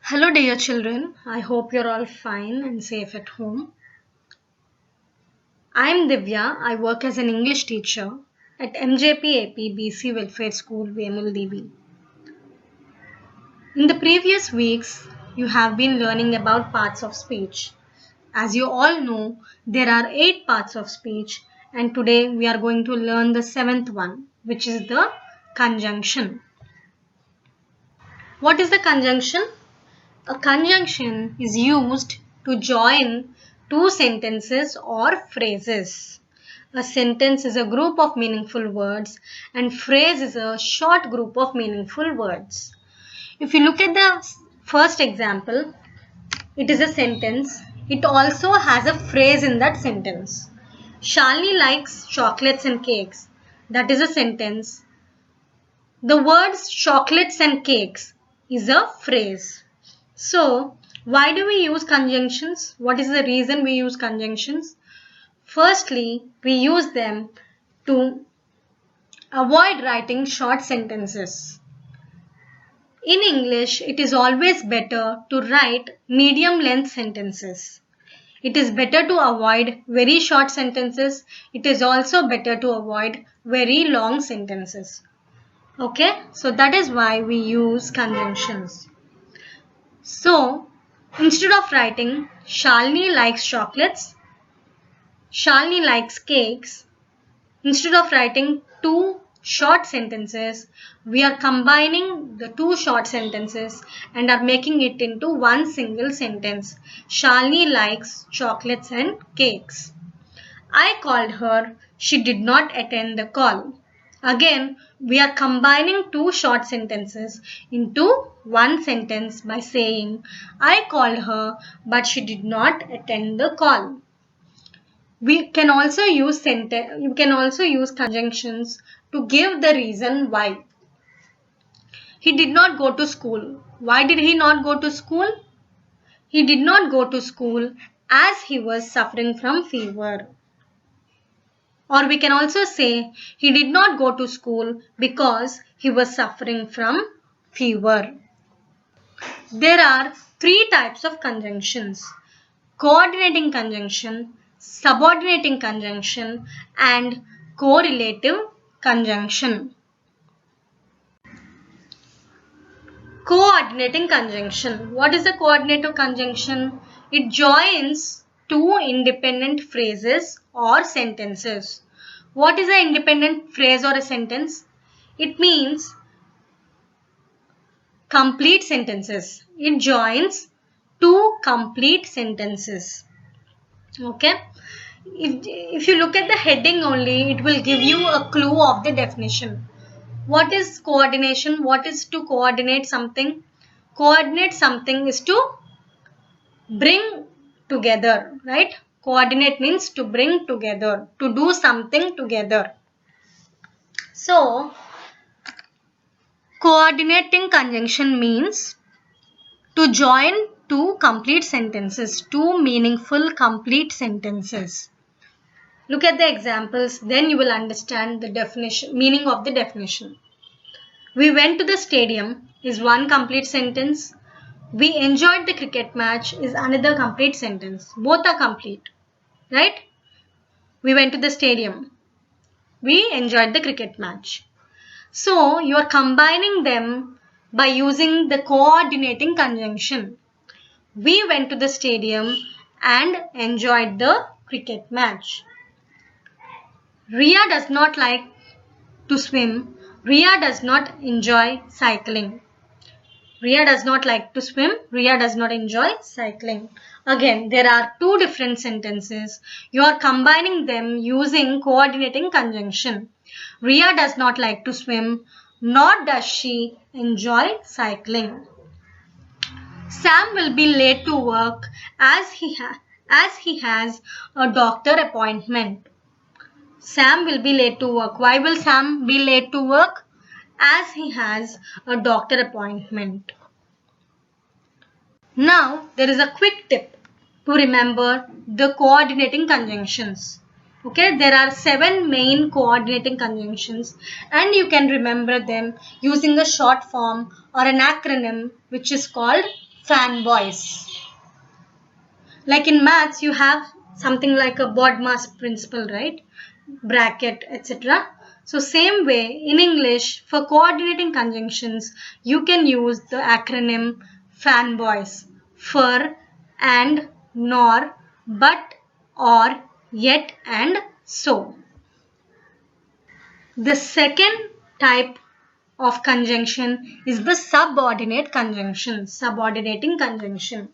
Hello, dear children. I hope you're all fine and safe at home. I'm Divya. I work as an English teacher at MJP BC Welfare School, Vemuldevi. In the previous weeks, you have been learning about parts of speech. As you all know, there are 8 parts of speech, and today we are going to learn the 7th one, which is the conjunction. What is the conjunction? A conjunction is used to join two sentences or phrases. A sentence is a group of meaningful words and phrase is a short group of meaningful words. If you look at the first example, it is a sentence. It also has a phrase in that sentence. Shalini likes chocolates and cakes. That is a sentence. The words chocolates and cakes is a phrase. So, why do we use conjunctions? What is the reason we use conjunctions? Firstly, we use them to avoid writing short sentences. In English, it is always better to write medium length sentences. It is better to avoid very short sentences. It is also better to avoid very long sentences. Okay, so that is why we use conjunctions. So, instead of writing Shalini likes chocolates, Shalini likes cakes, instead of writing two short sentences, we are combining the two short sentences and are making it into one single sentence. Shalini likes chocolates and cakes. I called her. She did not attend the call. Again, we are combining two short sentences into one sentence by saying, I called her, but she did not attend the call. You can also use conjunctions to give the reason why. He did not go to school. Why did he not go to school? He did not go to school as he was suffering from fever. Or we can also say he did not go to school because he was suffering from fever. There are 3 types of conjunctions: coordinating conjunction, subordinating conjunction, and correlative conjunction. Coordinating conjunction. What is a coordinative conjunction? It joins two independent phrases or sentences. What is an independent phrase or a sentence? It means complete sentences. It joins two complete sentences. Okay. If you look at the heading only, it will give you a clue of the definition. What is coordination? What is to coordinate something? Coordinate something is to bring together, right? Coordinate means to bring together, to do something together. So, coordinating conjunction means to join two complete sentences, two meaningful complete sentences. Look at the examples, then you will understand the definition, meaning of the definition. We went to the stadium is one complete sentence. We enjoyed the cricket match is another complete sentence. Both are complete, right? We went to the stadium. We enjoyed the cricket match. So, you are combining them by using the coordinating conjunction. We went to the stadium and enjoyed the cricket match. Ria does not like to swim. Ria does not enjoy cycling. Ria does not like to swim. Ria does not enjoy cycling. Again, there are two different sentences. You are combining them using coordinating conjunction. Ria does not like to swim, nor does she enjoy cycling. Sam will be late to work as he has a doctor appointment. Sam will be late to work. Why will Sam be late to work? As he has a doctor appointment. Now, there is a quick tip to remember the coordinating conjunctions. Okay, there are 7 main coordinating conjunctions and you can remember them using a short form or an acronym which is called fanboys. Like in maths, you have something like a BODMAS principle, right? Bracket, etc. So same way in English, for coordinating conjunctions, you can use the acronym FANBOYS for and, nor, but, or, yet, and so. The second type of conjunction is the subordinate conjunction, subordinating conjunction.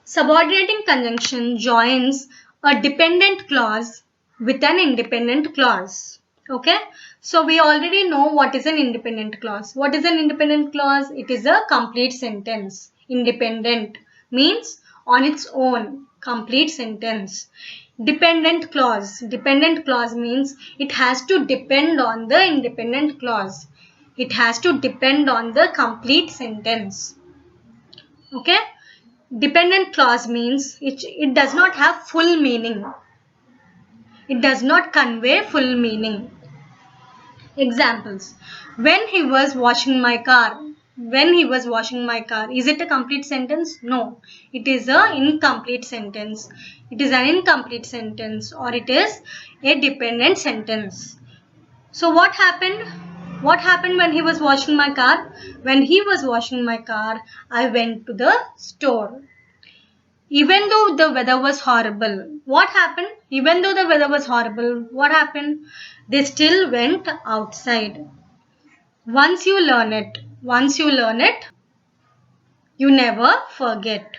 Subordinating conjunction joins a dependent clause with an independent clause. Okay, so we already know what is an independent clause. What is an independent clause? It is a complete sentence. Independent means on its own, complete sentence. Dependent clause means it has to depend on the independent clause. It has to depend on the complete sentence. Okay, dependent clause means it does not have full meaning. It does not convey full meaning. Examples: when he was washing my car. When he was washing my car. Is it a complete sentence? No. It is an incomplete sentence. It is an incomplete sentence, or it is a dependent sentence. So what happened? What happened when he was washing my car? When he was washing my car, I went to the store. Even though the weather was horrible, what happened? Even though the weather was horrible, what happened? They still went outside. Once you learn it, you never forget.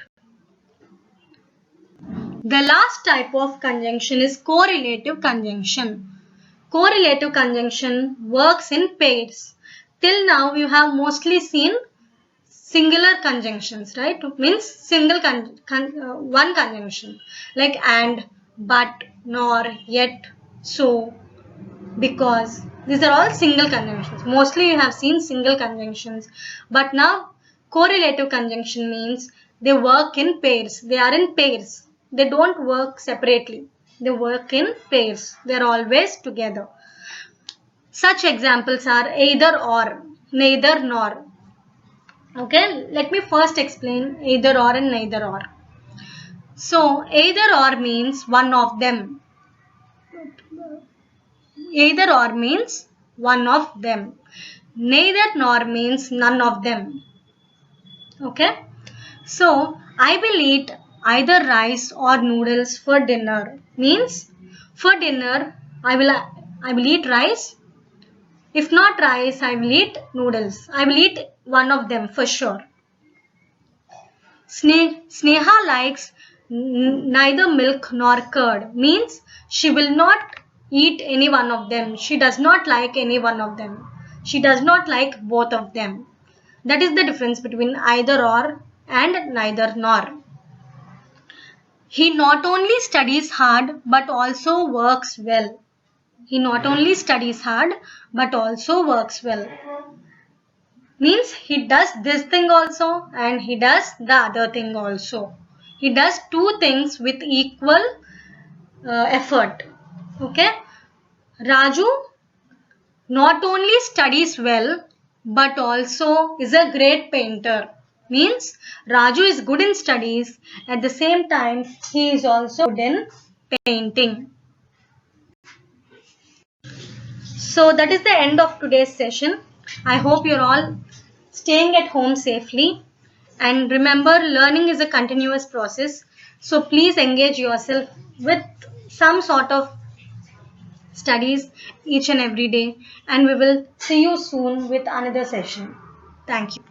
The last type of conjunction is correlative conjunction. Correlative conjunction works in pairs. Till now, you have mostly seen singular conjunctions, right? Means single one conjunction like and, but, nor, yet, so, because. These are all single conjunctions. Mostly you have seen single conjunctions. But now correlative conjunction means they work in pairs. They are in pairs. They don't work separately. They work in pairs. They are always together. Such examples are either or, neither nor. Okay, let me first explain either or and neither or. So, either or means one of them. Either or means one of them. Neither nor means none of them. Okay, so I will eat either rice or noodles for dinner. Means for dinner I will eat rice. If not rice, I will eat noodles. I will eat one of them for sure. Sneha likes neither milk nor curd. Means she will not eat any one of them. She does not like any one of them. She does not like both of them. That is the difference between either or and neither nor. He not only studies hard but also works well. He not only studies hard but also works well. Means he does this thing also and he does the other thing also. He does two things with equal effort. Okay. Raju not only studies well but also is a great painter. Means Raju is good in studies, at the same time he is also good in painting. So that is the end of today's session. I hope you're all staying at home safely, and remember, learning is a continuous process. So please engage yourself with some sort of studies each and every day, and we will see you soon with another session. Thank you.